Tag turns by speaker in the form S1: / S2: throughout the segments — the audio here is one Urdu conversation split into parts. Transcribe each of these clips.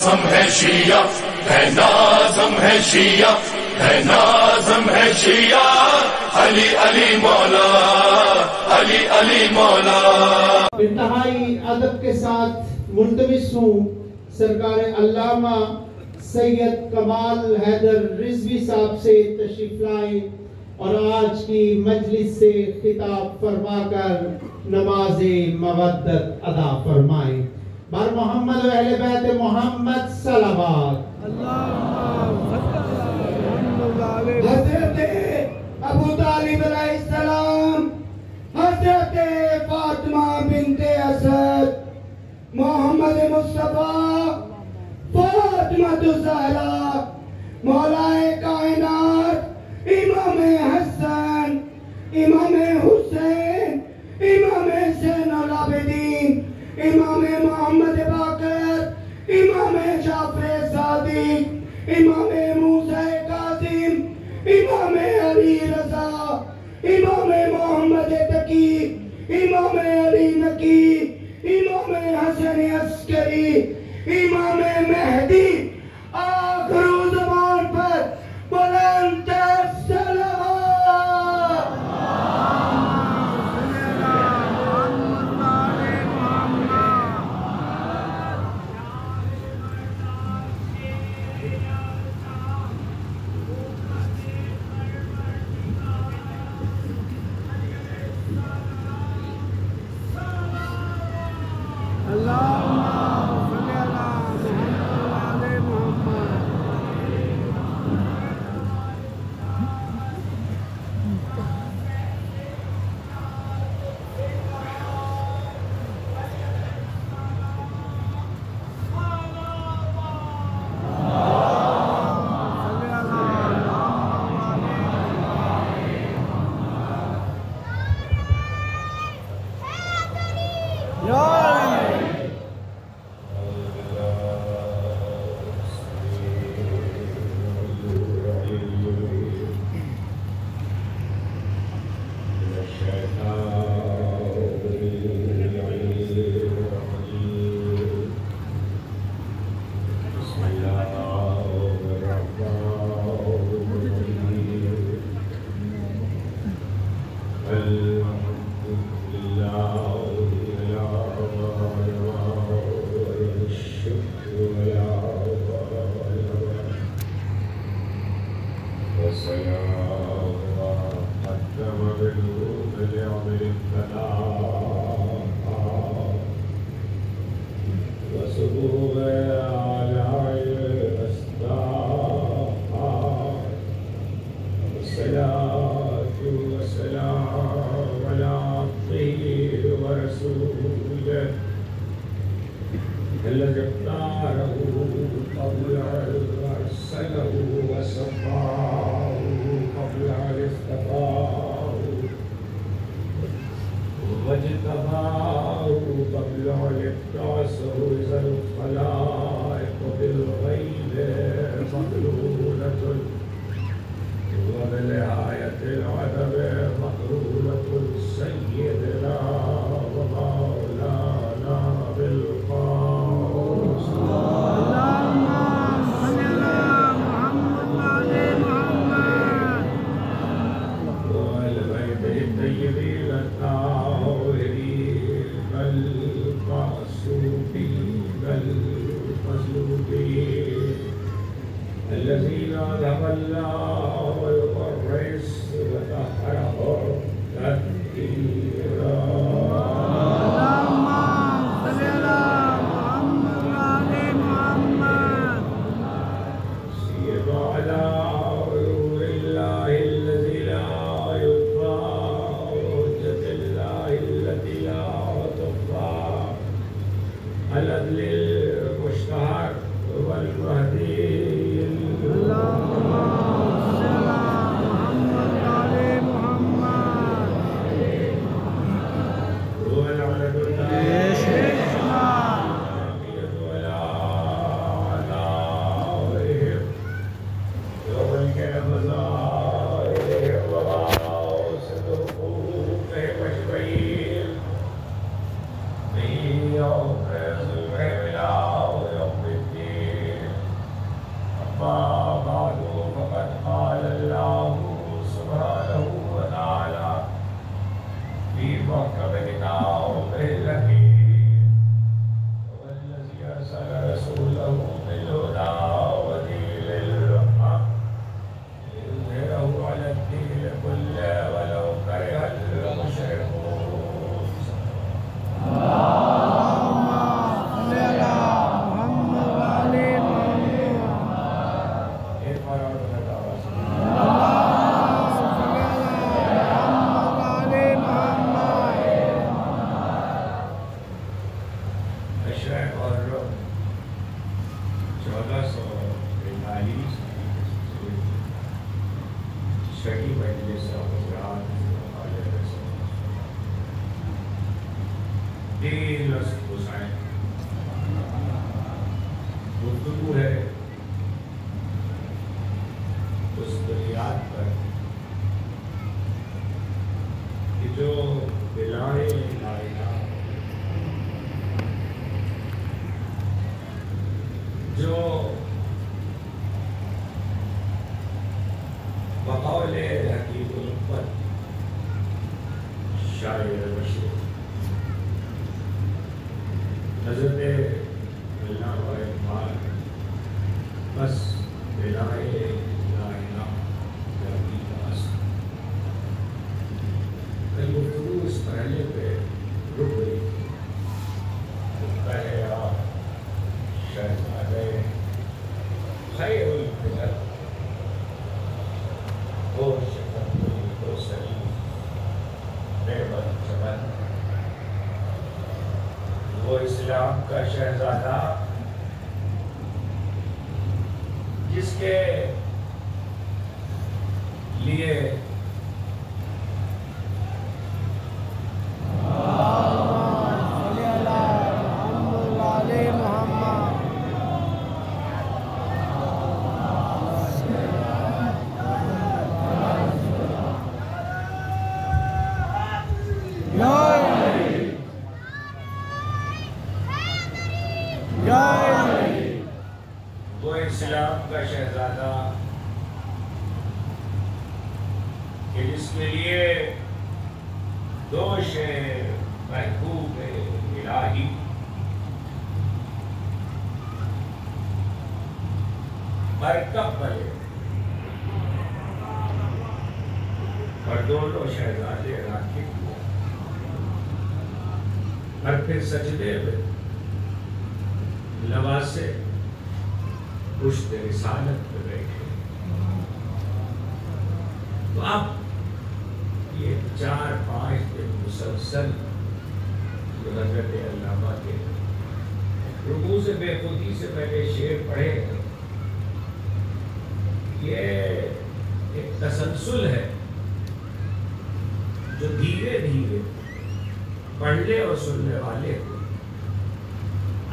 S1: نازم ہے شیعہ ہے، نازم ہے شیعہ ہے، نازم ہے شیعہ، علی علی مولا، علی علی مولا۔
S2: انتہائی ادب کے ساتھ ملتمس ہوں سرکار علامہ سید کمال حیدر رضوی صاحب سے تشریف لائیں اور آج کی مجلس سے خطاب فرما کر نماز مودت ادا فرمائیں۔ بر محمد و اہل بیت محمد صلوات۔
S3: حضرت ابو طالب علیہ السلام، حضرت فاطمہ بنت اسد، محمد مصطفیٰ، فاطمہ الزہرا، مولا کائنات، امام حسن، امام حسین، امام زین العابدین، امام محمد باقر، امام جعفر صادق، امام موسیٰ کاظم، امام علی رضا، امام محمد تقی، امام علی نقی، امام حسن عسکری، امام مہدی، آخر زمان پر بلند صلوات۔
S4: المشتهر والمهدي. اللهم
S1: رسوله بالهدى ودين الحق ليظهره على الدين كله ولو كره المشركون.
S3: اللهم صل على محمد وعلى محمد.
S1: ایک بار اور بتا رسول
S3: اللهم صل على محمد وعلى محمد.
S1: اشرح اور 1443 شکی مجلس حضرات علیہ السلام دین حسین گفتگو ہے اس بنیاد پر کہ جو بلائے لا الہ جو بقول حکیم الامت شاعر مشرق حضرت علامہ اقبال بس بلائے لا الہ الا اللہ کل گفتگو اس مرحلے پہ رک گئی کہے آپ شہزادے خیر البلد وہ شکر وہ سلیم نعمت جمل وہ اسلام کا شہزادہ جس کے لیے وہ اسلام کا شہزادہ کہ جس کے لیے دو شعر محبوب الہی مرکب بنے اور دونوں شہزادے راکب ہوئے اور پھر سجدے میں لواسے پشت رسالت پہ بیٹھے. تو اب یہ 4-5 دن مسلسل جو حضرت علامہ کے رکوع سے بے خودی سے پہلے شعر پڑھے یہ ایک تسلسل ہے جو دھیرے دھیرے پڑھنے اور سننے والے کو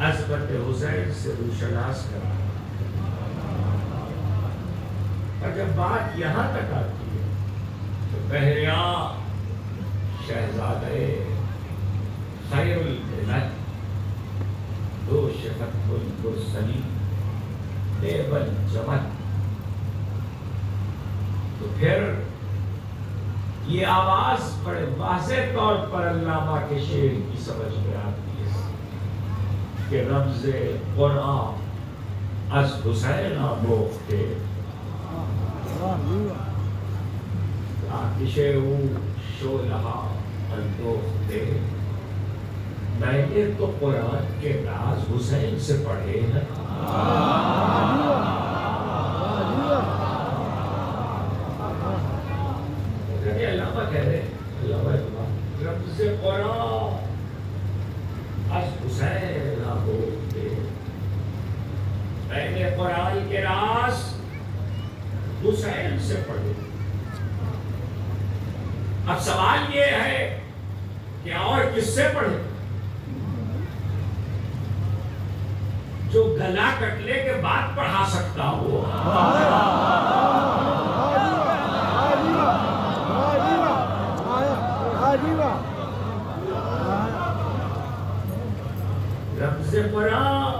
S1: عظمت حسین سے روشناس کرا. اور جب بات یہاں تک آتی ہے تو بہریاں شہزادے خیر البلد دو شفت المرسلین نیب الجمل. تو پھر یہ آواز بڑے واضح طور پر علامہ کے شعر کی سمجھ میں آتی ہے کہ رمز قرآن از حسین آموخته آتش او شعلہ اندوخته. میں نے تو قرآن کے راز حسین سے پڑھے ہیں. علامہ کہہ رہے رمز قرآن از حسین آموخته. میں نے قرآن کے راز حسین سے پڑھے. اب سوال یہ ہے کہ اور کس سے پڑھے؟ جو گلا کٹنے کے بعد پڑھا سکتا ہو. رمز قرآن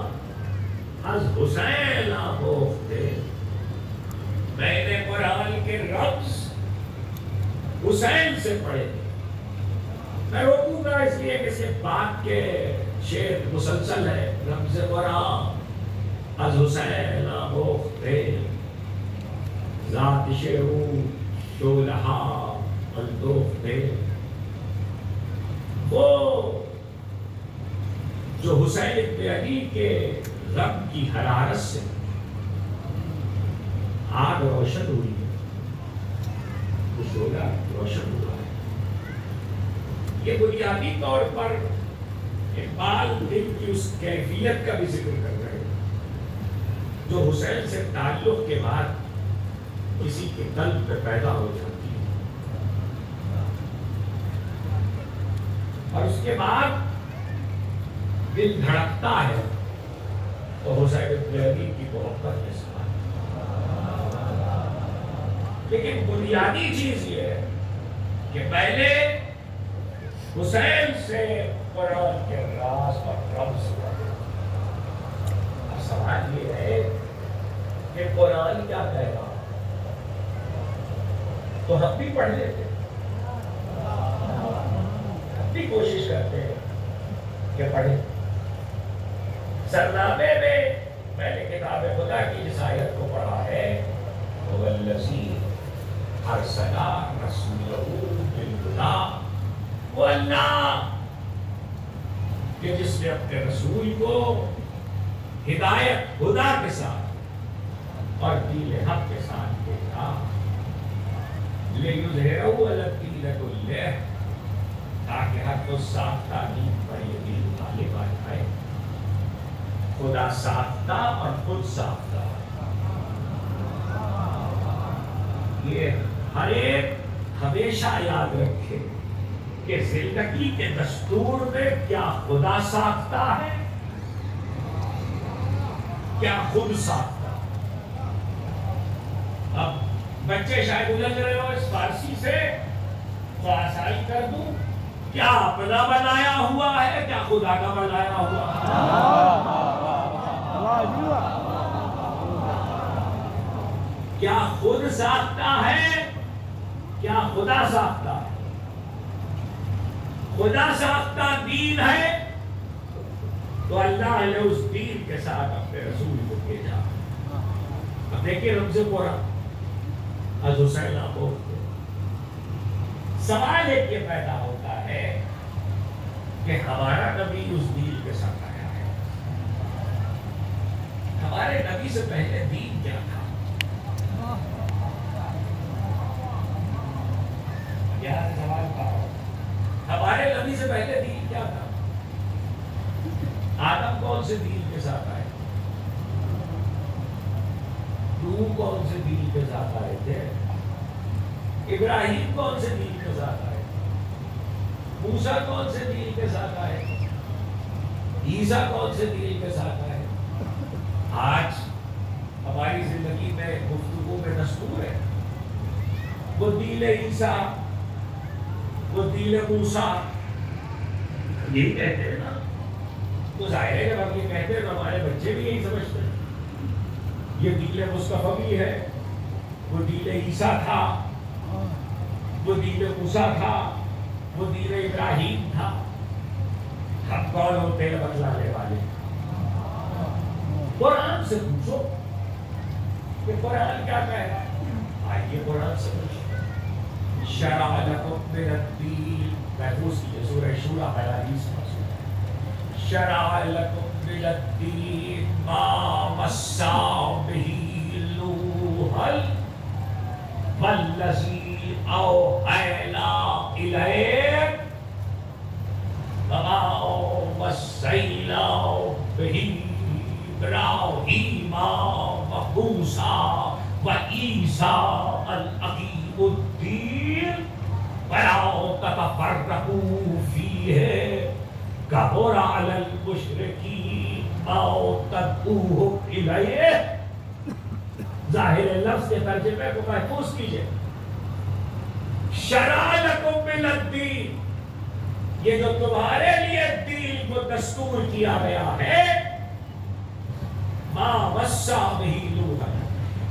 S1: از حسین آموخته. میں نے قرآن کے رمز حسین سے پڑھے. میں روکوں گا اس لیے کہ صرف بات کے شعر مسلسل ہے. رمز قرآن از حسین آموخته ذاتش او شعله ها اندوخته. وہ جو حسین ابن علی کے غم کی حرارت سے آگ روشن ہوئی ہے، وہ شعلہ روشن ہوا ہے. یہ بنیادی طور پر اقبال دل کی اس کیفیت کا بھی ذکر کر رہے ہیں جو حسین سے تعلق کے بعد کسی کے قلب پہ پیدا ہو جاتی ہے، اور اس کے بعد دل دھڑکتا ہے تو حسین ابن علی کی محبت کے ساتھ. لیکن بنیادی چیز یہ ہے کہ پہلے حسین سے قرآن کے راز اور رمز پڑھے. اب سوال یہ ہے کہ قرآن کیا کہہ رہا تو ہم بھی پڑھ لیتے، ہم بھی کوشش کرتے ہیں کہ پڑھیں. سرنامے میں میں نے کتاب خدا کی اس آیت کو پڑھا ہے، وَالَّذِي أَرْسَلَ رَسُولَهُ بِالْهُدَىٰ. وہ اللہ کہ جس نے اپنے رسول کو ہدایت خدا کے ساتھ اور دین حق کے ساتھ بھیجا، لِيُظْهِرَهُ عَلَى الدِّينِ كُلِّهِ، تاکہ ہر کو ساختہ دین پر یہ دین غالب آ جائے. خدا ساختہ اور خود ساختہ، یہ ہر ایک ہمیشہ یاد رکھے کہ زندگی کے دستور میں کیا خدا ساختہ ہے، کیا خود ساختہ. اب بچے شاید الجھ رہے ہو اس فارسی سے، تو آسائی کر دوں، کیا اپنا بنایا ہوا ہے کیا خدا کا بنایا ہوا ہے؟ کیا خود ساختہ ہے کیا خدا ساختہ ہے؟ خدا ساختہ دین ہے تو اللہ نے اس دین کے ساتھ اپنے رسول کو بھیجا. اب دیکھیں رمز قرآن از حسین آموخته. سوال ایک یہ پیدا ہوتا ہے کہ ہمارا نبی اس دین کے ساتھ آیا ہے، ہمارے نبی سے پہلے دین کیا تھا؟ یہاں سوال کا ہمارے نبی سے پہلے دین کیا تھا؟ آدم کون سے دین کے ساتھ آئے؟ نوح کون سے دین کے ساتھ آئے تھے؟ ابراہیم کون سے دین کے ساتھ آئے؟ موسیٰ کون سے دین کے ساتھ آئے؟ عیسیٰ کون سے دین کے ساتھ آئے؟ آج ہماری زندگی میں گفتگو میں دستور ہے وہ دین عیسیٰ، وہ دین موسیٰ، یہی کہتے ہیں نا. تو ظاہر ہے جب ہم یہ کہتے ہیں تو ہمارے بچے بھی یہی سمجھتے ہیں یہ دین مصطفی ہے، وہ دین عیسیٰ تھا، وہ دین موسیٰ تھا، وہ دین ابراہیم تھا. ہم کون ہوتے ہیں بتلانے والے؟ قرآن سے پوچھو کہ قرآن کیا کہہ رہا ہے. آئیے قرآن سے پوچھو. شرع لکم من الدین، محفوظ کیجئے سورہ شورى 42 میں. شرع لکم من الدین ما وصى به نوحا والذی اوحینا الیک وما وصینا به ابراہیم وموسیٰ وعیسیٰ الحکیم الدین ولا تتفرقوا فیہ کبر علی المشرکین ما تدعوہم الیہ. ظاہر لفظ کے ترجمے کو محفوظ کیجئے. شرع لکم من الدین، یہ جو تمہارے لیے دین کو دستور کیا گیا ہے، ما وصى به نوحا،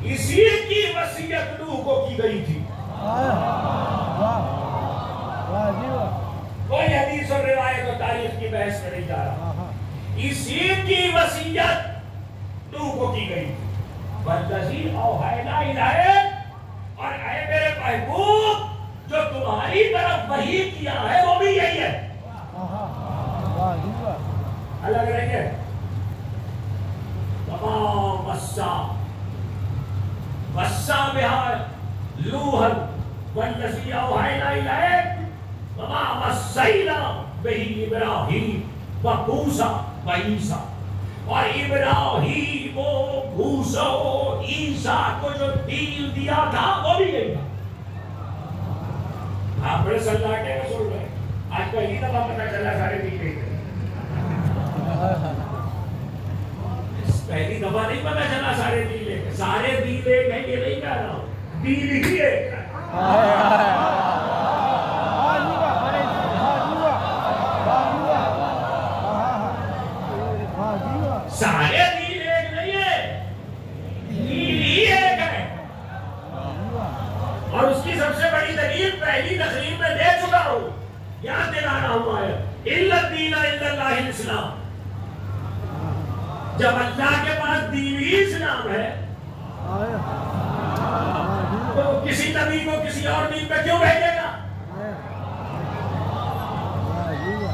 S1: اسی کی وصیت نوح کو کی گئی تھی. کوئی حدیث اور روایت و تاریخ کی بحث میں نہیں جا رہا. اسی کی وصیت نوح کو والذی اوحینا الیک، اور اے میرے محبوب جو تمہاری طرف وحی کیا ہے وہ بھی یہی ہے. الگ رہیں گے. تمام وَسَّا بِهَا لُوحًا وَالَّذِي أَوْحَيْنَا إِلَيْكَ وَمَا وَصَّيْنَا بِهِ إِبْرَاهِيمَ وَمُوسَىٰ وَعِیسیٰ. اور ابراہیم و موسیٰ و عیسیٰ کو جو دین دیا تھا وہ بھی یہی تھا. آپ بڑے سلاٹے میں سن رہے ہیں. آج پہلی دفعہ پتہ چلا سارے دین لے گئے. پہلی دفعہ نہیں پتہ چلا سارے دین لے گئے. سارے دین لے گئے یہ نہیں کہہ رہا ہوں. دین ہی ایک ہے. سارے دین ایک نہیں ہے. دین ہی ایک ہے. اور اس کی سب سے بڑی دلیل پہلی تقریب میں دے چکا ہوں. یاد دلا رہا ہوں آیت اِلَّا الدِّینَ إِلَّا اللَّهِ الْإِسْلَامُ. جب اللہ کے پاس دین ہی اسلام ہے تو کسی نبی کو کسی اور دین پہ کیوں بھیجے گا؟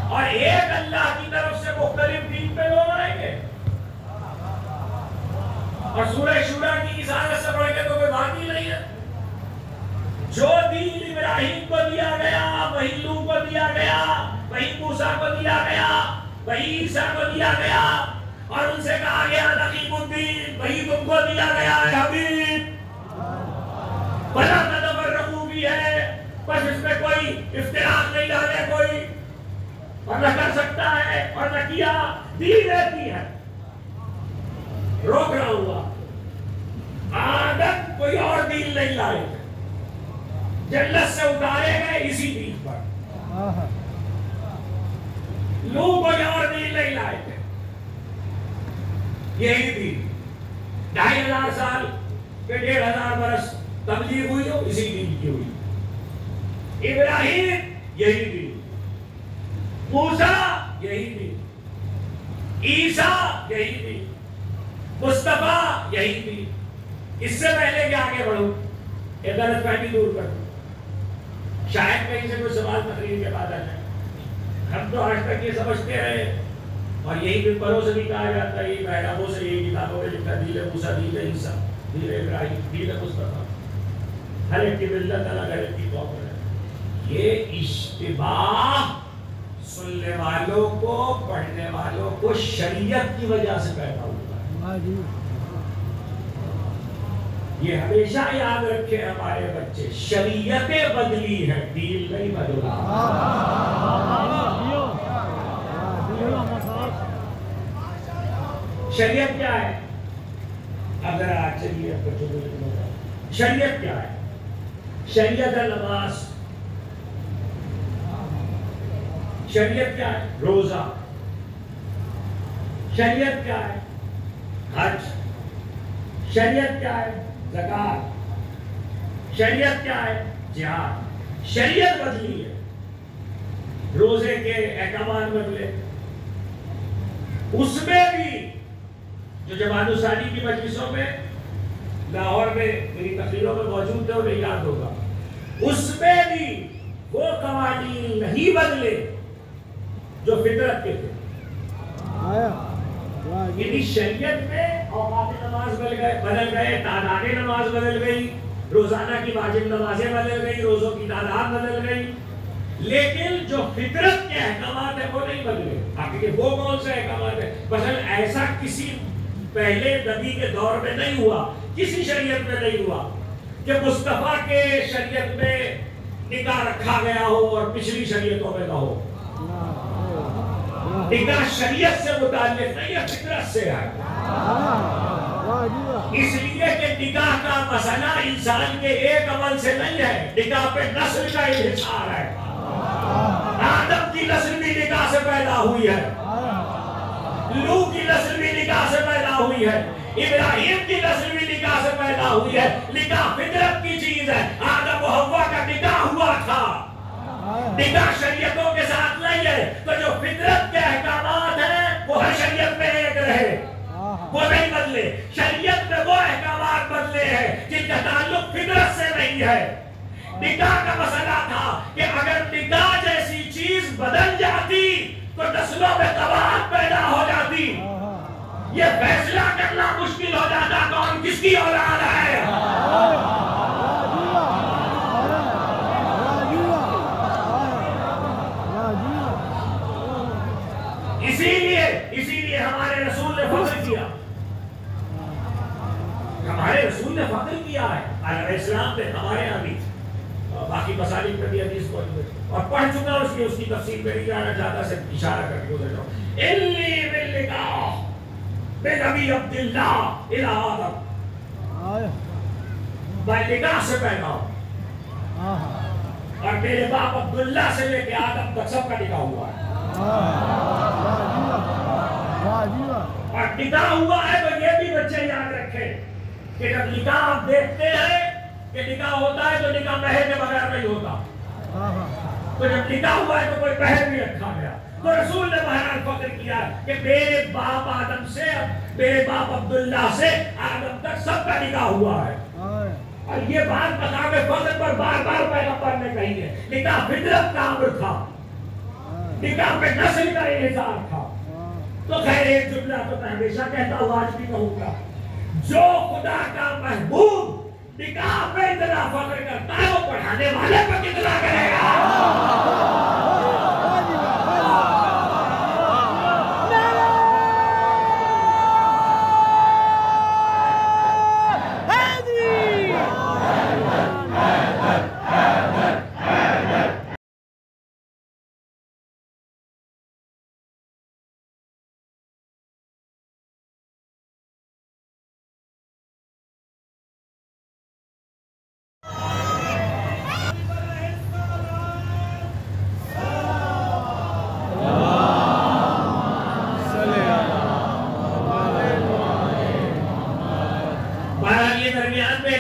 S1: اور ایک اللہ کی طرف سے مختلف دین پہ لوگ آئیں گے. اور سورہ شورا کی اس آیت سے پڑھ کے تو کوئی بات ہی نہیں ہے. جو دین ابراہیم کو دیا گیا وہی نوح کو دیا گیا, وہی موسیٰ کو دیا گیا, وہی عیسیٰ کو دیا گیا, اور ان سے کہا گیا تقیم الدین, وہی تم کو دیا گیا ہے حبیب. بلا تفرقوا بھی ہے, بس اس میں کوئی افتراق نہیں ڈالے کوئی, اور نہ کر سکتا ہے اور نہ کیا. دین رہتی ہے. روک رہا ہوا آدم کوئی اور دین نہیں لائے, جنت سے اتارے گئے اسی دین پر. لوگ کوئی اور دین نہیں لائے تھے, یہی دین. 2500 سال کے 1500 برس تبلیغ ہوئی ہو اسی دین کی ہوئی. ابراہیم یہی دین, موسیٰ یہی دین, عیسیٰ یہی دین, مصطفیٰ یہی دین. اس سے پہلے کہ آگے بڑھوں ایک غلط فہمی دور کر دوں. شاید کہیں سے کوئی سوال تقریر کے بعد آ جائے. ہم تو آج تک یہ سمجھتے رہے اور یہی ممبروں سے بھی کہا جاتا ہے, یہی پیغاموں سے, یہی کتابوں میں لکھا دین موسیٰ, دین عیسیٰ, دین ابراہیم, دین مصطفیٰ, ہر ایک کی ملت الگ, ہر ایک کی قوم ہے. یہ اشتباہ سننے والوں کو, پڑھنے والوں کو شریعت کی وجہ سے پیدا ہوتا ہے. یہ ہمیشہ یاد رکھے ہمارے بچے, شریعتیں بدلی ہے, دین نہیں بدلا. شریعت کیا ہے؟ اب ذرا چلیے شریعت کیا ہے؟ شریعت ہے نماز. شریعت کیا ہے؟ روزہ. شریعت کیا ہے؟ حج. شریعت کیا ہے؟ زکات. شریعت کیا ہے؟ جہاد. شریعت بدلی ہے. روزے کے احکامات بدلے. اس میں بھی جو جماعت ثانی کی مجلسوں میں لاہور میں میری تقریروں میں موجود تھے انہیں یاد ہوگا, اس میں بھی وہ قوانین نہیں بدلے جو فطرت کے تھے. یعنی شریعت میں اوقات نماز بدل گئے, تعداد نماز بدل گئی, روزانہ کی واجب نمازیں بدل گئی, روزوں کی تعداد بدل گئی, لیکن جو فطرت کے احکامات ہیں وہ نہیں بدلے. باقی وہ کون سے احکامات ہیں؟ مثلا ایسا کسی پہلے نبی کے دور میں نہیں ہوا, کسی شریعت میں نہیں ہوا کہ مصطفیٰ کے شریعت میں نکاح رکھا گیا ہو اور پچھلی شریعتوں میں نہ ہو. نکاح شریعت سے متعلق نہیں ہے, فطرت سے ہے. اس لیے کہ نکاح کا مسئلہ انسان کے ایک عمل سے نہیں ہے, نکاح پہ نسل کا انحصار ہے. آدم کی نسل بھی نکاح سے پیدا ہوئی ہے, لوط کی نسل بھی نکاح سے پیدا ہوئی ہے, ابراہیم کی نسل بھی نکاح سے پیدا ہوئی ہے. نکاح فطرت کی چیز ہے. آدم و حوا کا نکاح ہوا تھا, نکاح شریعتوں کے ساتھ نہیں ہے. تو جو فطرت کے احکامات ہیں وہ ہر شریعت میں ایک رہے, وہ نہیں بدلے. شریعت میں وہ احکامات مسئلے ہیں جن کا تعلق فطرت سے نہیں ہے. نکاح کا مسئلہ تھا کہ اگر نکاح جیسی چیز بدل جاتی تو نسلوں میں تباہت پیدا ہو جاتی. یہ فیصلہ کرنا مشکل ہو جاتا کون کس کی اولاد ہے. اسی لیے ہمارے رسول نے فخر کیا. ہمارے رسول نے فخر کیا ہے علیہ السلام پہ. ہمارے یہاں بھی باقی مسالک پر بھی حدیث کو اور پڑھ چکا اس کی تفصیل میں نہیں جانا چاہتا, صرف اشارہ کر کے گزر جاؤں. انی بالنکاح بنبی عبداللہ الی آدم, میں نکاح سے پیدا ہوں اور میرے باپ عبداللہ سے لے کے آدم تک سب کا نکاح ہوا ہے. اور نکاح ہوا ہے تو یہ بھی بچے یاد رکھیں کہ جب نکاح آپ دیکھتے ہیں کہ نکاح ہوتا ہے تو نکاح مہر کے بغیر نہیں ہوتا. تو جب نکاح ہوا ہے تو کوئی مہر نہیں رکھا گیا. تو رسول نے بہرحال فخر کیا کہ میرے باپ آدم سے, میرے باپ عبداللہ سے آدم تک سب کا نکاح ہوا ہے. اور یہ بات مقام فخر پر بار بار پیغمبر نے کہی ہے. نکاح فطرت کا امر تھا, نکاح پہ نسل کا اظہار تھا. تو خیر ایک جملہ تو میں ہمیشہ کہتا ہوں, آج بھی کہوں گا, جو خدا کا محبوب نکاح پہ اتنا فخر کرتا ہے وہ پڑھانے والے پہ کتنا کرے گا.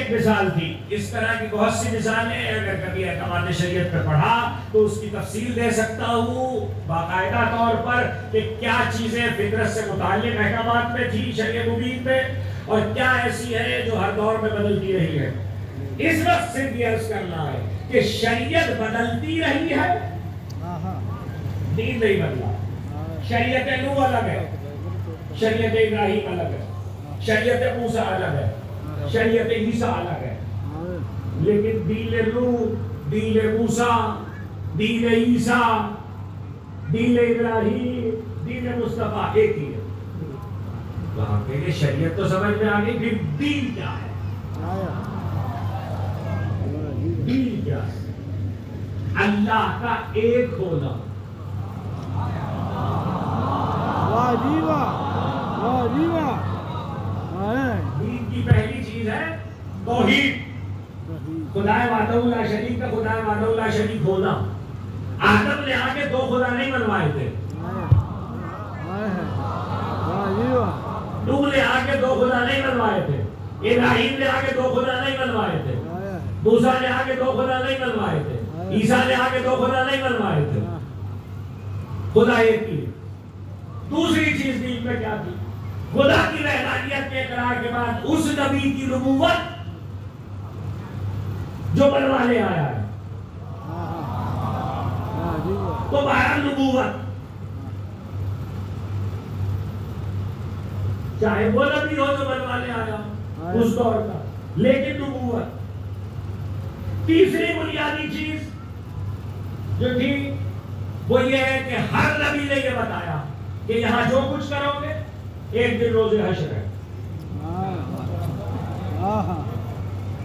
S1: مثال تھی. اس طرح کی بہت سی مثالیں, اگر کبھی احکامات شریعت پہ پڑھا تو اس کی تفصیل دے سکتا ہوں باقاعدہ طور پر کہ کیا چیزیں فطرت سے متعلق احکامات میں تھی شریعت مبین میں, اور کیا ایسی ہے جو ہر دور میں بدلتی رہی ہے. اس وقت صرف یہ عرض کرنا ہے کہ شریعت بدلتی رہی ہے, دین نہیں بدلا. شریعت نوح الگ ہے, شریعت ابراہیم الگ ہے, شریعت موسیٰ الگ ہے, شریعت عیسیٰ الگ ہے, لیکن دین نوح, دین موسیٰ, دین عیسیٰ, دین ابراہیم, دین مصطفیٰ ایک ہی ہے. وہاں کہ شریعت تو سمجھ میں آ گئی, پھر دین کیا ہے؟ دین کیا ہے؟ اللہ کا ایک ہونا. دین کی پہلی چیز ہے توحید, خدا وحدہ لا شریک کا خدا وحدہ لا شریک ہونا. آدم نے آ کے دو خدا نہیں بنوائے تھے, نوح نے آ کے دو خدا نہیں بنوائے تھے, ابراہیم نے آ کے دو خدا نہیں بنوائے تھے, موسیٰ نے آ کے دو خدا نہیں بنوائے تھے, عیسیٰ نے آ کے دو خدا نہیں بنوائے تھے. خدا ایک ہی. دوسری چیز دین میں کیا تھی؟ خدا کی وحدانیت کے اقرار کے بعد اس نبی کی نبوت جو بنوانے آیا ہے. تو بہرحال نبوت, چاہے وہ نبی ہو جو بنوانے آیا اس دور کا, لیکن نبوت. تیسری بنیادی چیز جو تھی وہ یہ ہے کہ ہر نبی نے یہ بتایا کہ یہاں جو کچھ کرو گے ایک دن روز حشر ہے.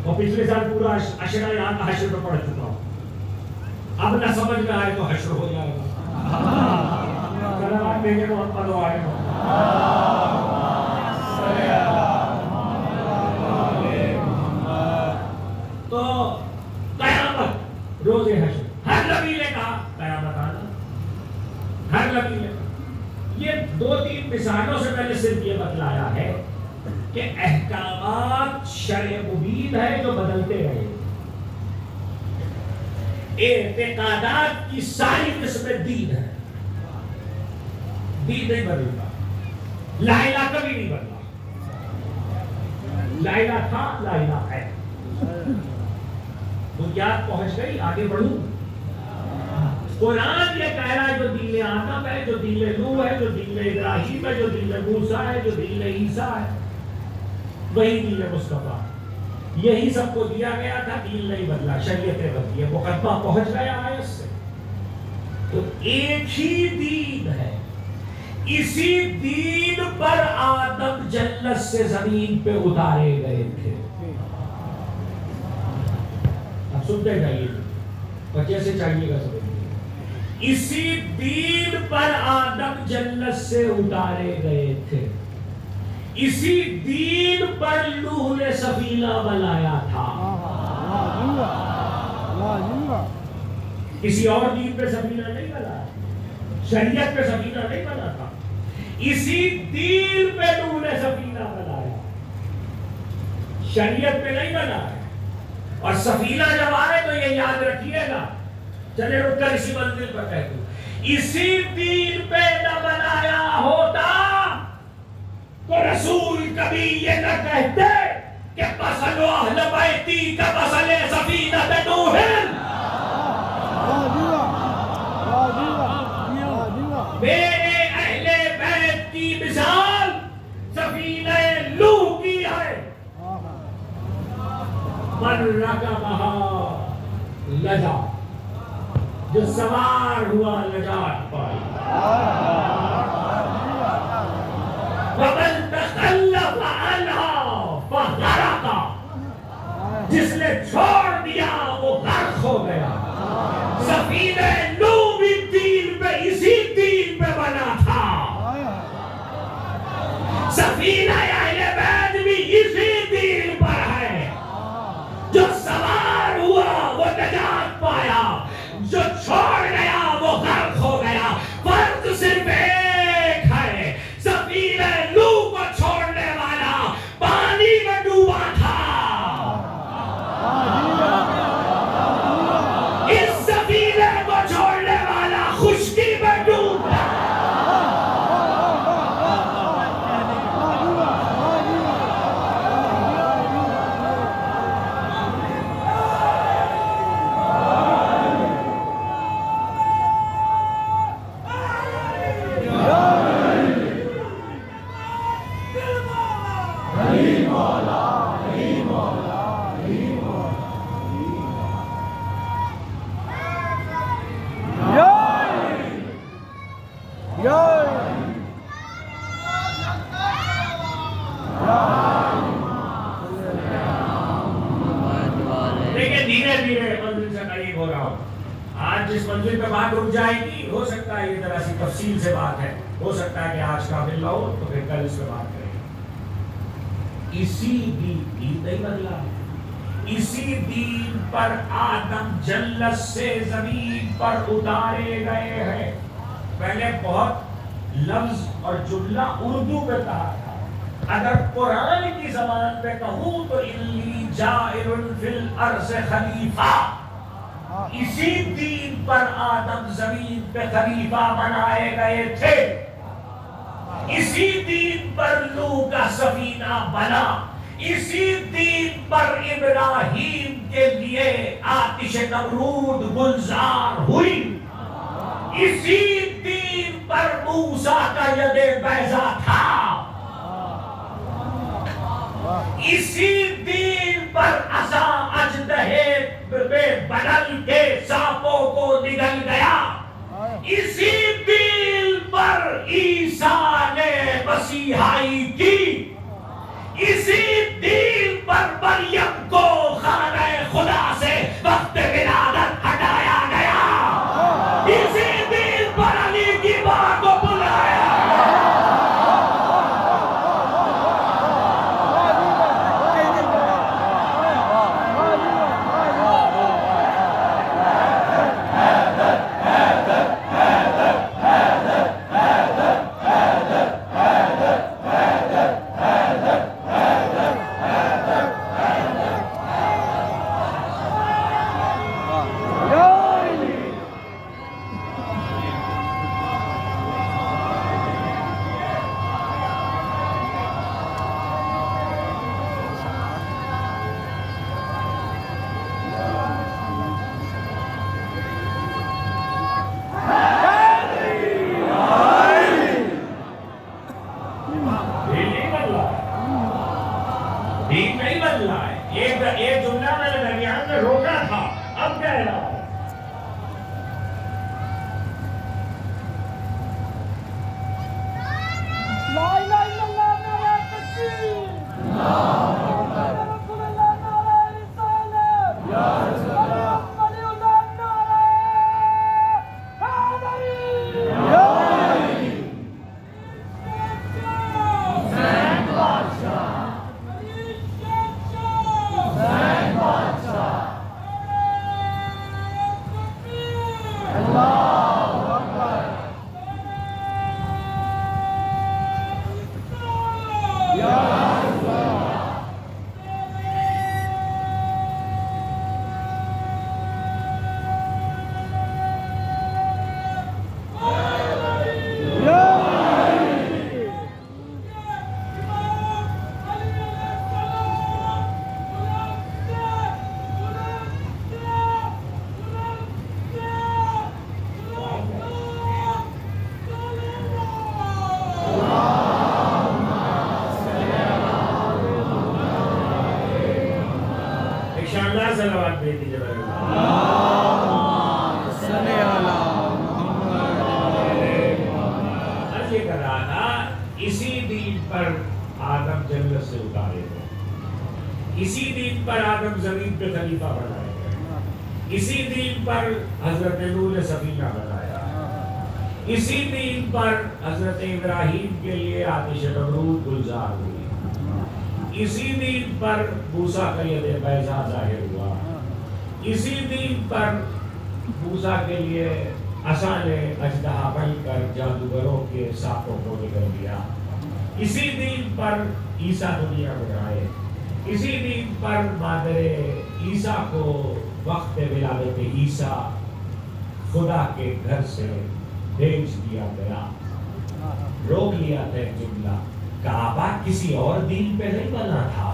S1: اور پچھلے سال پورا عشرہ یہاں کا حشر پہ پڑھ چکا ہوں. اب نہ سمجھ میں آئے تو حشر ہو جائے گا. سلام دیکھیں محمد و آئے تو قیامت روز حشر. ہر نبی نے کہا قیامت آنا, ہر نبی نے. یہ دو تین مثالوں سے میں نے صرف یہ بتلایا ہے کہ احکامات شرع مبین ہے جو بدلتے رہے. اعتقادات کی ساری قسمیں دین ہے, دین نہیں بدلتا. لا الہ کبھی نہیں بدلا, لا الہ تھا، لا الہ ہے، بنیاد پہنچ گئی، آگے بڑھوں۔ قرآن یہ کہہ رہا ہے جو دین آدم ہے، جو دین نوح ہے، جو دین ابراہیم ہے، جو دین موسیٰ ہے، جو دین عیسیٰ ہے، وہی دین مصطفیٰ، یہی سب کو دیا گیا تھا، دین نہیں بدلا، شریعتیں بدلی، مقدمہ پہنچ گیا آیت سے۔ تو ایک ہی دین ہے، اسی دین پر آدم جنت سے زمین پہ اتارے گئے تھے۔ اب سنتے جائیے اور جیسے چاہیے گا سمجھیے، اسی دین پر آدم جنت سے اتارے گئے تھے، اسی دین پر نوح نے سفینہ بنایا تھا۔ کسی اور دین پہ سفینہ نہیں بنا، شریعت پہ سفینہ نہیں بنا تھا، اسی دین پہ نوح نے سفینہ بنایا، شریعت پہ نہیں بنا ہے۔ اور سفینہ جب آئے تو یہ یاد رکھیے گا، چلے رک کر اسی منزل پر کہتے ہیں، اسی دین پہ نہ بنایا ہوتا تو رسول کبھی یہ نہ کہتے کہ پسلو اہل بیتی کا پسل سفینہ نوح۔ میرے اہل بیت کی مثال سفینہ نوح کی ہے، من رکبہا لجا، جو سوار ہوا نجات پائی، ومن تخلف عنہا فغرق، جس نے چھوڑ دیا وہ غرق ہو گیا۔ سفینہ نوح بھی دین پہ، اسی دین پہ بنا تھا، سفینہ اہل بیت بھی اسی دین پر ہے، جو سوار ہوا وہ نجات پایا، جو چھوڑ گیا وہ غرق ہو گیا۔ فرق صرف ایک ہے، سفینہ نوح کو چھوڑنے والا پانی میں ڈوبا تھا، اس سفینہ کو چھوڑنے والا خشکی میں ڈوب رہا۔ دیکھیں دھیرے دھیرے منزل سے قریب ہو رہا ہوں، آج جس منزل پہ بات رک جائے گی ہو سکتا ہے یہ ذرا سی تفصیل سے بات ہے، ہو سکتا ہے کہ آج قابل نہ ہو تو پھر کل اس پہ بات کریں گے۔ اسی دین نہیں بدلا، اسی دین پر آدم جنت سے زمین پر اتارے گئے ہیں۔ پہلے بہت لفظ اور جملہ اردو پہ کہا تھا، اگر قرآن کی زبان پہ کہوں تو انی جائر فی الارض خلیفہ، اسی دین پر آدم زمین پہ خلیفہ بنائے گئے تھے، اسی دین پر نوح کا سفینہ بنا، اسی دین پر ابراہیم کے لیے آتش نمرود گلزار ہوئی، اسی دین پر موسیٰ کا ید بیضا تھا، اسی دین پر عصا اژدہے بے بدل کے سانپوں کو نگل گیا، اسی دین پر عیسیٰ نے مسیحائی کی، اسی دین پر مریم کو خانہ خدا سے وقت ولادت ہٹایا گیا، اسی دین پر علی کی ماں کو بلایا۔ دین نہیں بدلا ہے. ایک جملہ میں نے درمیان میں روکا تھا، اب کہہ رہا ہوں.
S3: لا الہ الا اللہ نعرہ تکبیر، محمد رسول اللہ نعرہ رسالت، یا رسول اللہ محمد اللہ نعرہ حیدری، یا حسین بادشاہ، حسین بادشاہ، اللہ اکبر، یا رسول اللہ.
S1: شاندار صلوات بھیج دیجیے بھائی.
S3: صلی اللہ
S1: عرض یہ کر رہا تھا، اسی دین پر آدم جنت سے اتارے گئے، اسی دین پر آدم زمین پہ خلیفہ بنائے گئے، اسی دین پر حضرت نوح نے سفینہ بنایا، اسی دین پر حضرت ابراہیم کے لیے آتش نمرود گلزار ہوئی، اسی دین پر موسیٰ کا ید بیضا ظاہر ہوا، اسی دین پر موسیٰ کے لیے عصا نے اژدہا بن کر جادوگروں کے سانپوں کو نگل دیا، اسی دین پر عیسیٰ دنیا میں آئے، اسی دین پر مادر عیسیٰ کو وقت ولادت عیسیٰ خدا کے گھر سے بھیج دیا گیا. روک لیا تھا ایک جملہ، کعبہ کسی اور دین پہ نہیں بنا تھا.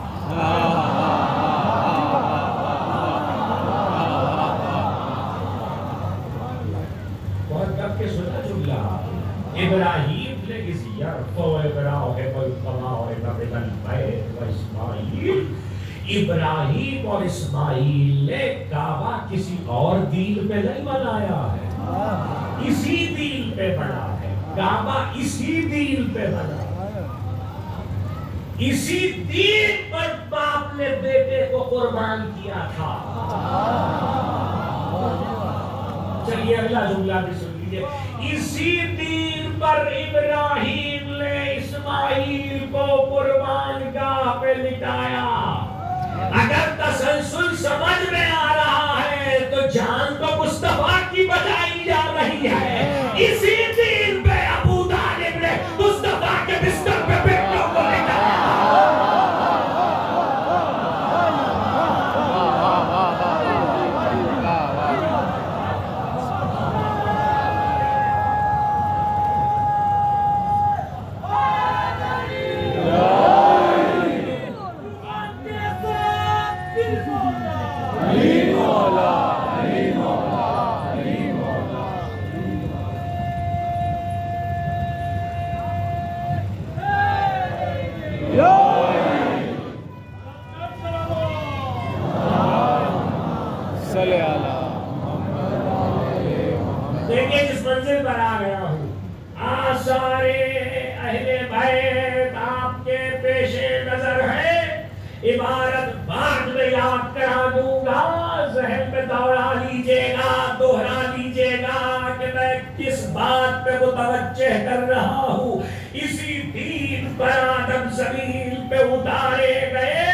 S1: بہت کب کے سنا جملہ، ابراہیم نے کسی یرفع ابراہیم والقواعد من البیت واسماعیل، ابراہیم اور اسماعیل نے کعبہ کسی اور دین پہ نہیں بنایا ہے، اسی دین پہ بنا ہے. کعبہ اسی دین پہ بنا، اسی دین پر باپ نے بیٹے کو قربان کیا تھا. چلیے اگلا جملہ بھی سن لیجیے، اسی دین پر ابراہیم نے اسماعیل کو قربان گاہ پہ لٹایا. اگر تسلسل سمجھ میں آ رہا ہے تو جان تو مصطفیٰ کی بچائی جا رہی ہے. اسی دین پہ ابو طالب نے مصطفیٰ کے بستر پہ بیٹوں کو لٹایا. دیکھیں جس منزل پر آ گیا ہوں، آثار اہل بیت آپ کے پیش نظر ہے. عبارت بعد میں یاد کرا دوں گا، ذہن میں دوڑا لیجئے گا، دوہرا لیجئے گا کہ میں کس بات پہ متوجہ کر رہا ہوں. اسی دین پر آدم زمین پہ اتارے گئے،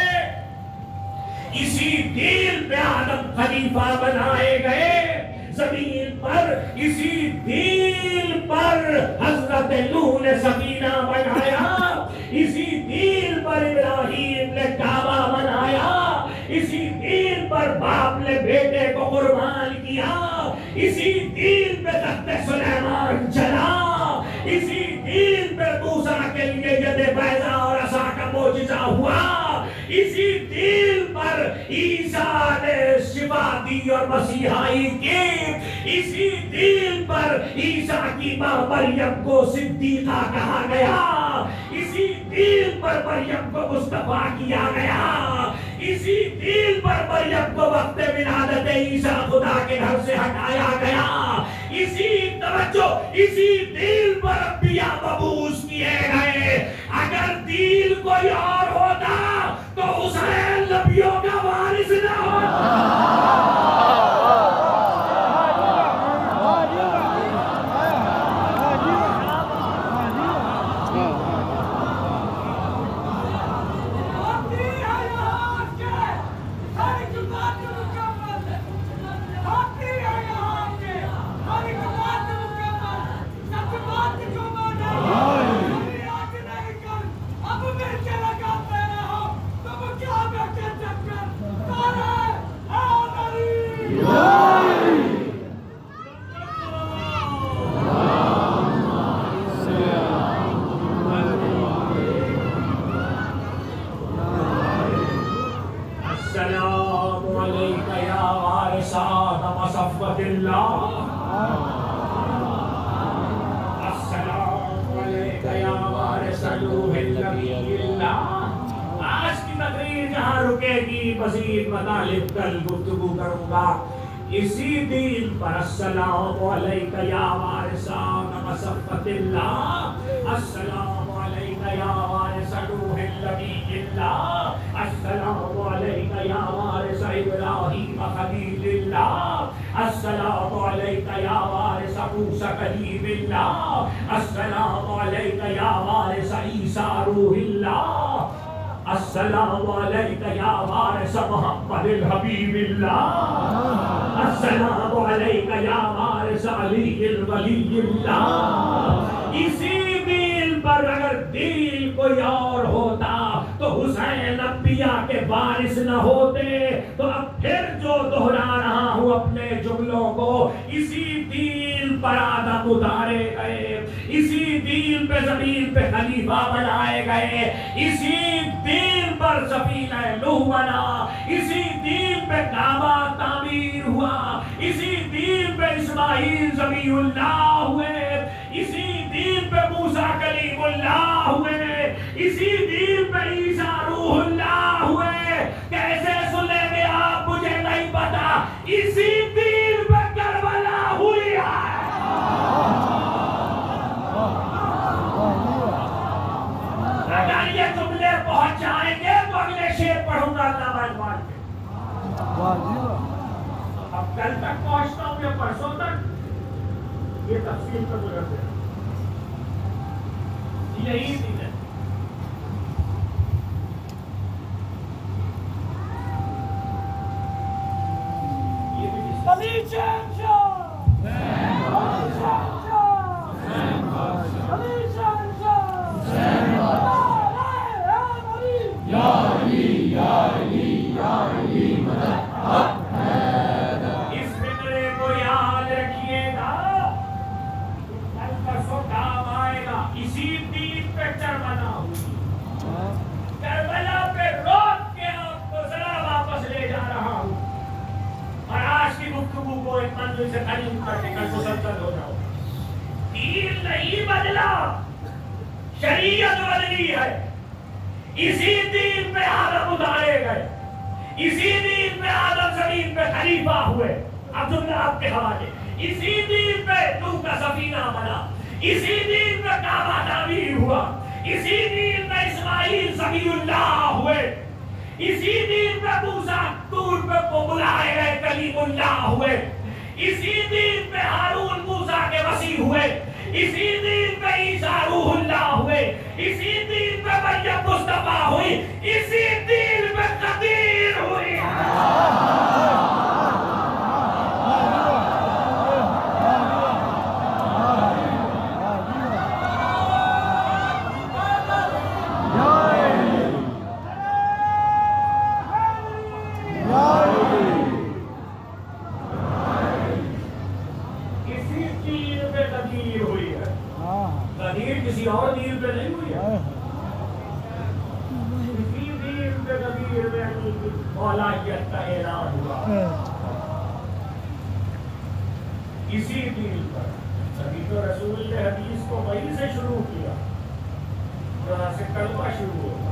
S1: اسی دین پہ آدم خلیفہ بنائے گئے زمین پر، اسی دین پر حضرت نوح نے سفینہ بنایا، اسی دین پر ابراہیم نے کعبہ بنایا، اسی دین پر باپ نے بیٹے کو قربان کیا، اسی دین پہ تخت سلیمان چلا، اسی دین پہ موسیٰ کے لیے ید بیضا اور عصا کا معجزہ ہوا، اسی دین پر عیسیٰ نے شفا دی اور مسیحائی کی، اسی دین پر عیسیٰ کی ماں مریم کو صدیقہ کہا گیا، اسی دین پر مریم کو مصطفیٰ کیا گیا. اسی دین پر مریم کو وقت ولادت عیسیٰ خدا کے گھر سے ہٹایا گیا. اسی توجہ اسی دین پر انبیاء مبعوث کیے گئے. اگر دین کوئی اور ہوتا تو حسین نبیوں کا وارث نہ ہوتا. مزید مطالب کل گفتگو کروں گا. اسی دین پر السلام علیکہ یا وارثان مصفت اللہ، السلام علیکہ یا وارث روح النبی اللہ، السلام علیکہ یا وارث ابراہیم خلیل اللہ، السلام علیکہ یا وارث موسیٰ کلیم اللہ، السلام علیکہ یا وارث عیسیٰ روح اللہ، السلام علیکہ یا وارث محمد الحبیب اللہ، السلام علیکہ یا وارث علی الولی اللہ. اسی دین پر اگر دین کوئی اور ہوتا تو حسین انبیاء کے وارث نہ ہوتے. تو اب پھر جو دہرا رہا ہوں اپنے جملوں کو، اسی دین پر آدم اتارے گئے، اسی دین پہ زمین پہ خلیفہ بنائے گئے، اسی دین پر سفینہ نوح بنا، اسی دین پہ کعبہ تعمیر ہوا، اسی دین پہ اسماعیل ذبیح اللہ ہوئے، اسی دین پہ موسیٰ کلیم اللہ ہوئے، اسی دین پہ عیسیٰ روح اللہ ہوئے. کیسے سنیں گے آپ مجھے نہیں پتا. اسی دین پہ کربلا ہوئی ہے. اگر یہ جملے پہنچ جائیں گے تو اگلے شعر پڑھوں گا علامہ اقبال کے. اب کل تک پہنچتا ہوں یا پرسوں تک یہ تفصیل پر ضرورت ہے. یہی دن ہے. اس فکرے کو یاد رکھیے گا، کل پرسوں کام آئے گا. اسی دین پہ چرمنا ہوئی، کربلا پہ روک کے آپ کو ذرا واپس لے جا رہا ہوں. اور آج کی گفتگو کو ایک منزل سے قریب کر کے کل مسلسل ہو جاؤ. دین نہیں بدلا، شریعت بدلی ہے. اسی دین پہ آدم اتارے گئے، اسی دین پہ آدم زمین پہ خلیفہ ہوئے. اب جملہ آپ کے حوالے. اسی دین پہ نوح کا سفینہ بنا، اسی دین پہ کعبہ تعمیر ہوا، اسی دین پہ اسماعیل ذبیح اللہ ہوئے، اسی دین پہ موسیٰ طور پہ بلائے گئے کلیم اللہ ہوئے، اسی دین پہ ہارون موسیٰ کے وصی ہوئے، اسی دین پہ عیسیٰ روح اللہ ہوئے، اسی دین پہ مریم مصطفیٰ ہوئی، اسی دین پہ قدیر ہوئی. کسی اور دین پہ نہیں ہوئی ہے. اسی دین پہ قدیر میں مولاکیت کا اعلان ہوا. اسی دین پر نبی تو رسول نے حدیث کو وہی سے شروع کیا جہاں سے کلمہ شروع ہوتا.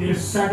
S1: 63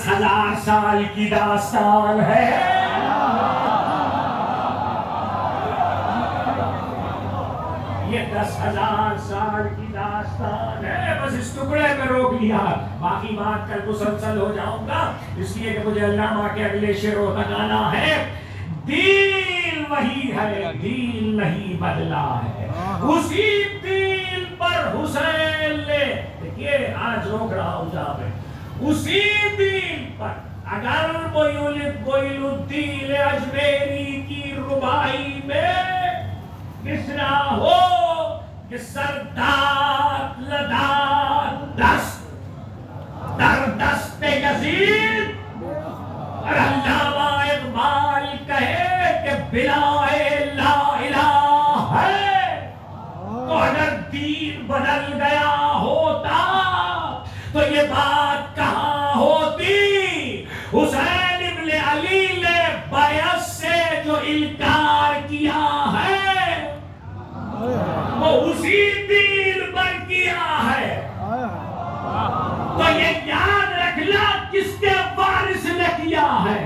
S1: 10,000 سال کی داستان ہے. یہ 10,000 سال کی داستان ہے. بس اس ٹکڑے میں روک لیا، باقی بات کل مسلسل ہو جاؤں گا، اس لیے کہ مجھے علامہ کے اگلے شعروں تک آنا ہے. دین وہی ہے، دین نہیں بدلا ہے، اسی دین پر حسین نے، دیکھیے آج روک رہا ہوں جا میں، اسی دین پر اگر معین الدین اجمیری کی ربائی میں مصرع ہو کہ سردار لدا دست در دست یزید، اور علامہ اقبال کہے کہ بلا لا الہ ہے، تو اگر دین بدل گیا ہوتا تو یہ بات کہاں ہوتی؟ حسین ابن علی نے بیعت سے جو انکار کیا ہے وہ اسی دین پر کیا ہے. تو یہ یاد رکھنا کس کے وارث نے کیا ہے.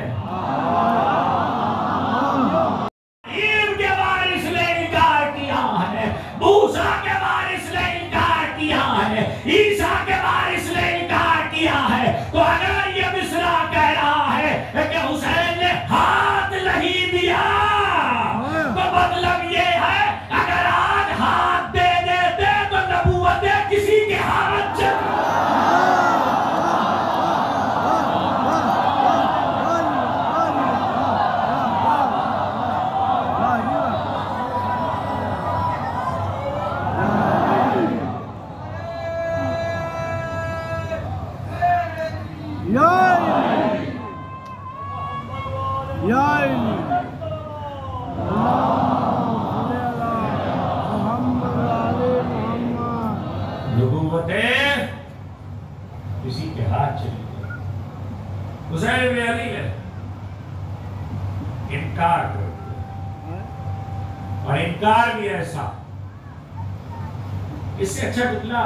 S1: ابراہیم کے وارث نے انکار کیا ہے، موسیٰ کے وارث نے انکار کیا ہے، عیسیٰ کے وارث نے انکار کیا ہے. تو اگر یہ مصرع کہہ رہا ہے کہ حسین نے ہاتھ نہیں دیا تو مطلب یہ ہے اگر آج ہاتھ دے دیتے تو نبوت کسی کے ہاتھ چل. نبوتیں کسی کے ہاتھ چلی گئی. حسین بن علی نے انکار کر دیا، اور انکار بھی ایسا، اس سے اچھا ٹکڑا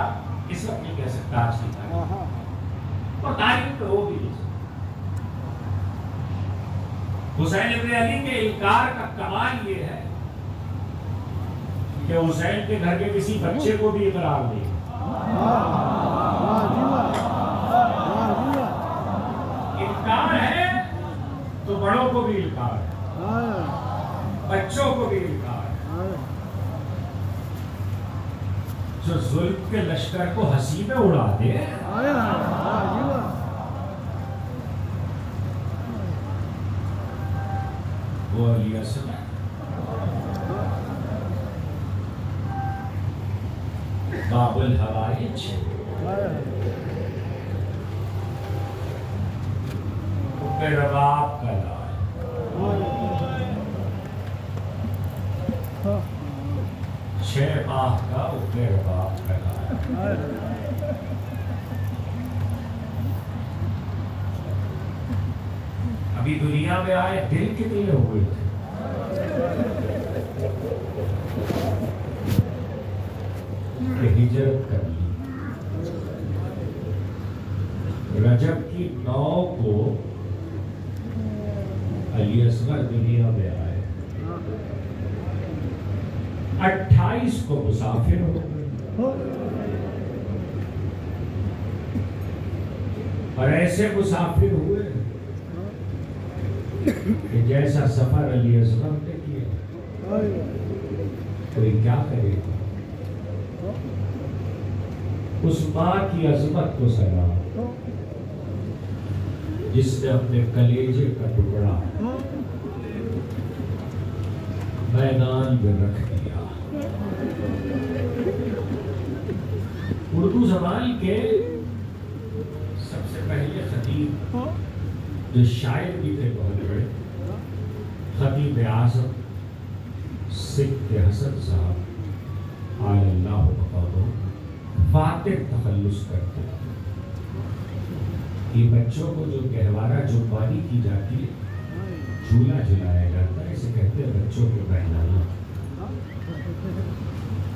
S1: اس وقت نہیں کہہ سکتا آج کی تاریخ، اور تاریخ تو ہو بھی نہیں سکتا. حسین بن علی کے انکار کا کمال یہ ہے کہ حسین کے گھر کے کسی بچے کو بھی اقرار نہیں. انکار ہے تو بڑوں کو بھی انکار ہے، بچوں کو بھی انکار ہے. جو ظلم کے لشکر کو ہنسی میں اڑا دے، وہ علی اصغر باب الحوائج رباب کا لال، چھ ماہ کا رباب کا لال. ابھی دنیا میں آئے دل کتنے ہوئے تھے؟ کہ ہجرت کر لی. رجب کی 9 کو علی اصغر دنیا میں آئے، 28 کو مسافر ہو گئے، اور ایسے مسافر ہوئے کہ جیسا سفر علی اصغر نے کیا کوئی کیا کرے گا. اس ماں کی عظمت کو سلام جس نے اپنے کلیجے کا ٹکڑا میدان میں رکھ دیا. اردو زبان کے سب سے پہلے خطیب جو شاعر بھی تھے بہت بڑے، خطیب اعظم سکھ حسن صاحب آل اللہ بقاؤ فاتح تخلص کرتے ہیں. یہ بچوں کو جو گہوارہ جمبانی کی جاتی ہے، جھولا جھلایا جاتا ہے، اسے کہتے ہیں بچوں کے بہلانا.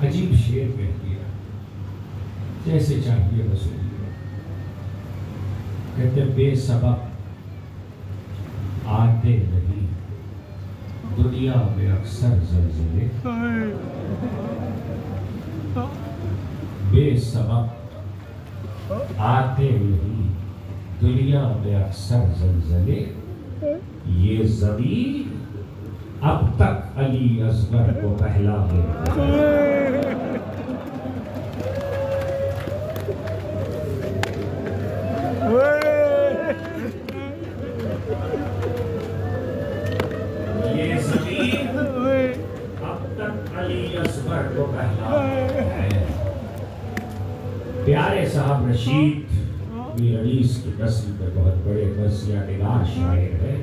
S1: عجیب شعر کہہ دیا، جیسے چاہیے وصول. کہتے بے سبب آتے نہیں دنیا میں اکثر زلزلے، بے سبب آتے نہیں دنیا میں اکثر زلزلے، یہ زمین اب تک علی اصغر کو پہلا یہ زمین اب تک علی اصغر کو پہلا ہے۔ پیارے صاحب رشید میر انیس کی نسل میں بہت بڑے مرثیہ نگار شاعر ہیں،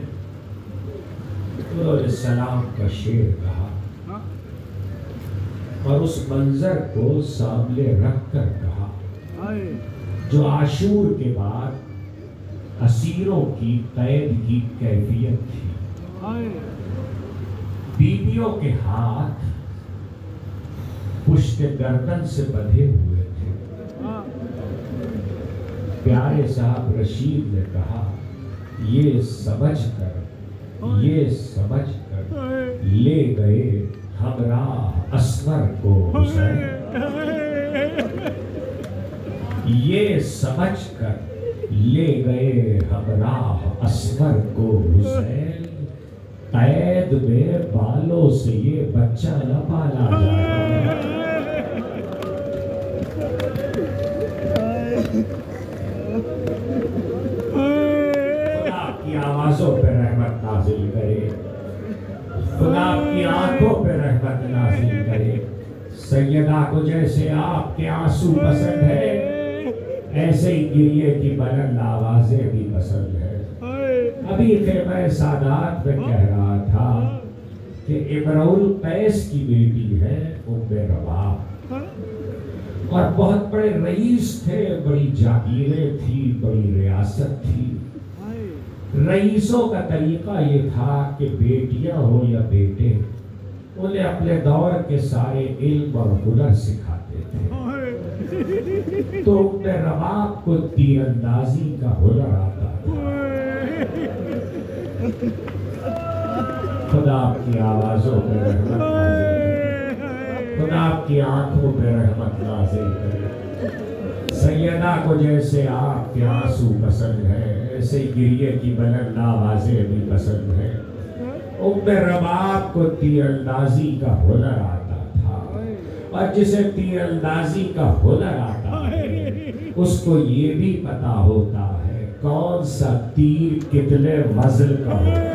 S1: انہوں نے سلام کا شعر کہا اور اس منظر کو سامنے رکھ کر کہا جو عاشور کے بعد اسیروں کی قید کی کیفیت تھی، بیویوں کے ہاتھ پشت گردن سے بندھے ہوئے تھے۔ پیارے صاحب رشید نے کہا یہ سمجھ کر لے گئے ہمراہ اصغر کو حسین، یہ سمجھ کر لے گئے ہمراہ اصغر کو حسین، قید میں بالوں سے یہ بچہ نہ پالا جائے۔ خدا کی آوازوں پہ رحمت نازل کرے، خدا کی آنکھوں پہ رحمت نازل کرے۔ سیدہ کو جیسے آپ کے آنسو پسند ہے، ایسے ہی گریے کی بلند آوازیں بھی پسند ہے۔ ابھی خیمہ سادات میں کہہ رہا تھا کہ امرؤ القیس کی بیٹی ہے ام رباب، اور بہت بڑے رئیس تھے، بڑی جاگیریں تھی، بڑی ریاست تھی۔ رئیسوں کا طریقہ یہ تھا کہ بیٹیاں ہو یا بیٹے انہیں اپنے دور کے سارے علم اور ہنر سکھاتے تھے۔ تو ام رباب کو تیر اندازی کا ہنر آتا تھا۔ خدا آپ کی آوازوں پہ رحمت نازل کرے، خدا آپ کی آنکھوں پہ رحمت نازل کرے۔ سیدہ کو جیسے آپ کے آنسو پسند ہے، ایسے گریے کی بلند آوازیں بھی پسند ہیں۔ ام رباب کو تیر اندازی کا ہنر آتا تھا، اور جسے تیر اندازی کا ہنر آتا ہے اس کو یہ بھی پتا ہوتا ہے کون سا تیر کتنے وزن کا ہوتا ہے۔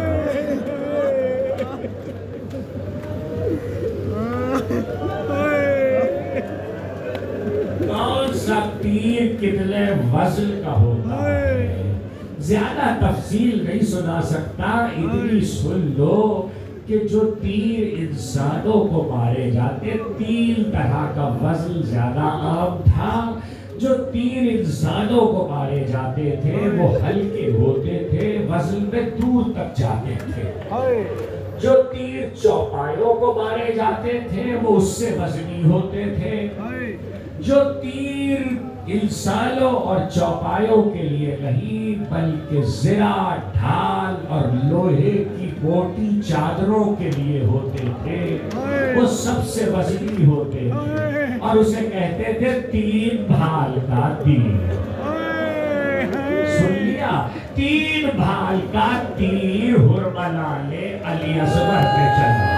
S1: کون سا تیر کتنے وزن کا ہوتا ہے۔ زیادہ تفصیل نہیں سنا سکتا، اتنی سن لو کہ جو تیر انسانوں کو مارے جاتے 3 طرح کا وزن زیادہ عام تھا۔ جو تیر انسانوں کو مارے جاتے تھے وہ ہلکے ہوتے تھے، وزن میں دور تک جاتے تھے۔ جو تیر چوپایوں کو مارے جاتے تھے وہ اس سے وزنی ہوتے تھے۔ جو تیر انسانوں اور چوپایوں کے لیے نہیں بلکہ زرہ، ڈھال اور لوہے کی موٹی چادروں کے لیے ہوتے تھے وہ سب سے وزنی ہوتے تھے، اور اسے کہتے تھے 3 بھال کا تیر۔ سن لیا، 3 بھال کا تیر حرملہ نے علی اصغر پہ چلا۔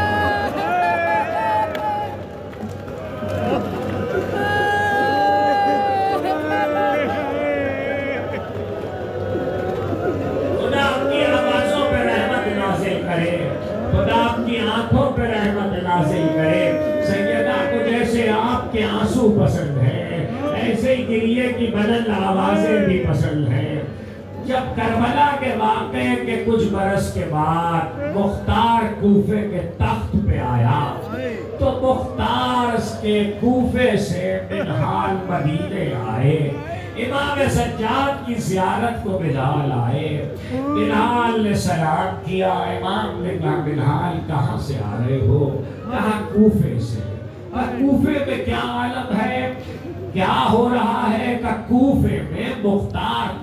S1: خدا آپ کی آنکھوں پہ رحمت نازل کرے۔ سیدہ کو جیسے آپ کے آنسو پسند ہیں، ایسے ہی گریے کی بلند آوازیں بھی پسند ہیں۔ جب کربلا کے واقعے کے کچھ برس کے بعد مختار کوفے کے تخت پہ آیا تو مختار کے کوفے سے منہال مدینے آئے۔ امام سجاد کی زیارت کو بلال آئے، بلال نے سلام کیا۔ امام نے کہا بلال کہاں سے آ رہے ہو؟ کہا کوفے سے۔ اور کوفے میں کیا عالم ہے، کیا ہو رہا ہے؟ کہ کوفے میں مختار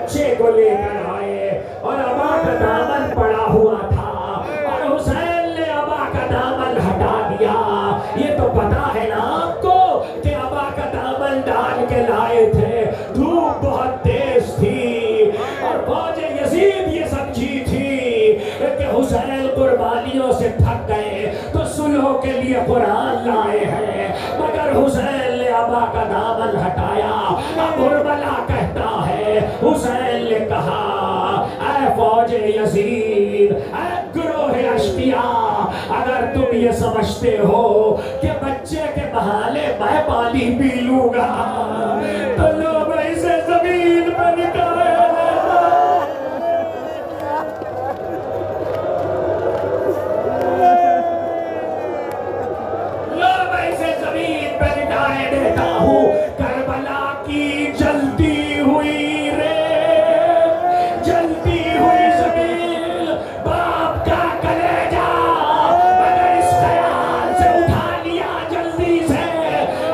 S1: بچے کو لے کر آئے اور ابا کا دامن پڑا ہوا تھا اور حسین نے ابا کا دامن ہٹا دیا. یہ تو پتا ہے نا آپ کو کہ ابا کا دامن ڈال کے لائے تھے, دھوپ بہت تیز تھی اور فوج یزید یہ سمجھی تھی کہ حسین قربانیوں سے تھک گئے تو صلح کے لیے قرآن لائے ہیں, مگر حسین نے ابا کا دامن ہٹایا. اب ارملا کہتا ہے حسین نے کہا اے فوج یزید, اے گروہ اشقیاء, اگر تم یہ سمجھتے ہو کہ بچے کے بہانے میں پانی پی لوں گا تو لو میں اسے زمین پر نکالے, زمین پہ لٹائے دیتا ہوں. کربلا کی جلتی ہوئی ریت, جلتی ہوئی زمین, باپ کا کلیجہ مگر اس خیال سے اٹھا لیا جلدی سے,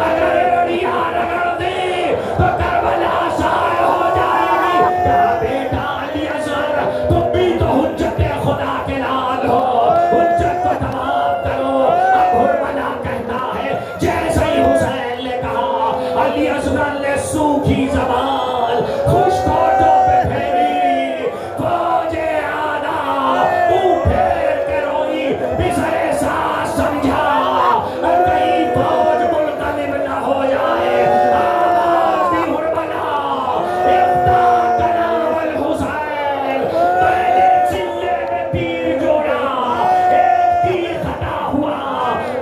S1: اگر رڑیاں رگڑ دی تو کربلا ضائع ہو جائے گی. کیا بیٹا علی اصغر, تم بھی تو حجت خدا کے لال ہو, حجت کو تمام کرو. اب ارملا کہتا ہے جیسے ہی حسین نے کہا, علی اصغر نے سوکھی زبان خشک ہونٹوں پہ پھیری, فوج آنا منہ پھیر کے روئی, بسرے سانس سمجھا کہیں فوج منقلب نہ ہو جائے. آواز دی ارملا, افتح کلام الحسین, میں نے چلے میں تیر جوڑا, ایک تیر خطا ہوا,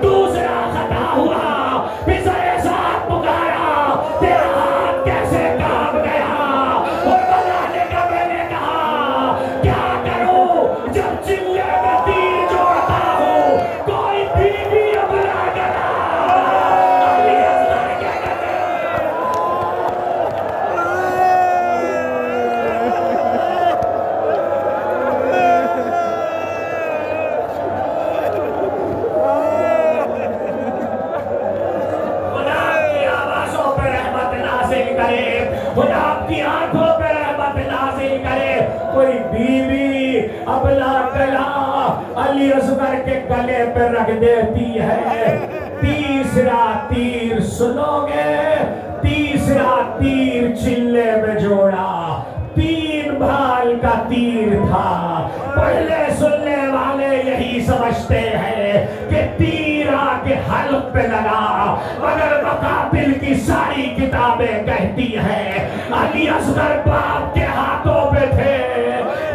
S1: دوسرا خطا ہوا, بسرے ساتھ پکارا, تیرا ہاتھ کیسے کام گیا. ارملا نے کہا, میں نے کہا کیا کروں جب چلے میں تیر جوڑتا ہوں, کوئی بیوی ابلا گلا. علی اصغر کیا کہتے ہیں, خدا کی آوازوں پہ رحمت نازل کرے, خدا کی آنکھوں پہ رحمت نازل کرے. کوئی بیوی ابلا گلا علی اصغر کے گلے پہ رکھ دیتی ہے. تیسرا تیر سنو گے, تیسرا تیر چلے میں جوڑا, 3 بھال کا تیر تھا. پہلے سننے والے یہی سمجھتے ہیں کہ تیر آ کے حلق پہ لگا, مگر مقابل کی ساری کتابیں کہتی ہیں علی اصغر باپ کے ہاتھوں پہ تھے,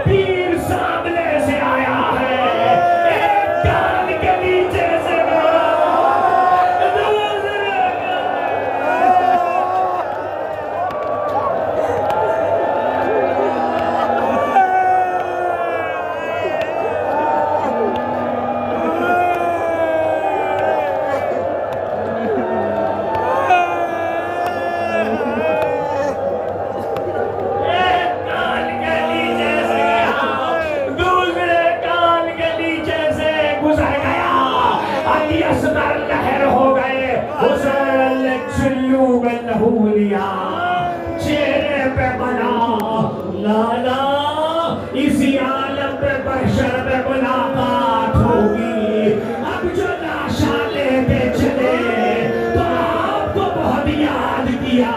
S1: تیر سامنے سے آیا ہے, ایک کان کے نیچے سے چہرے پہ بنا لالا, اسی عالم پہ بشر میں ملاقات ہوگی. اب جو لاشاں لے کے چلے تو آپ کو بہت یاد کیا.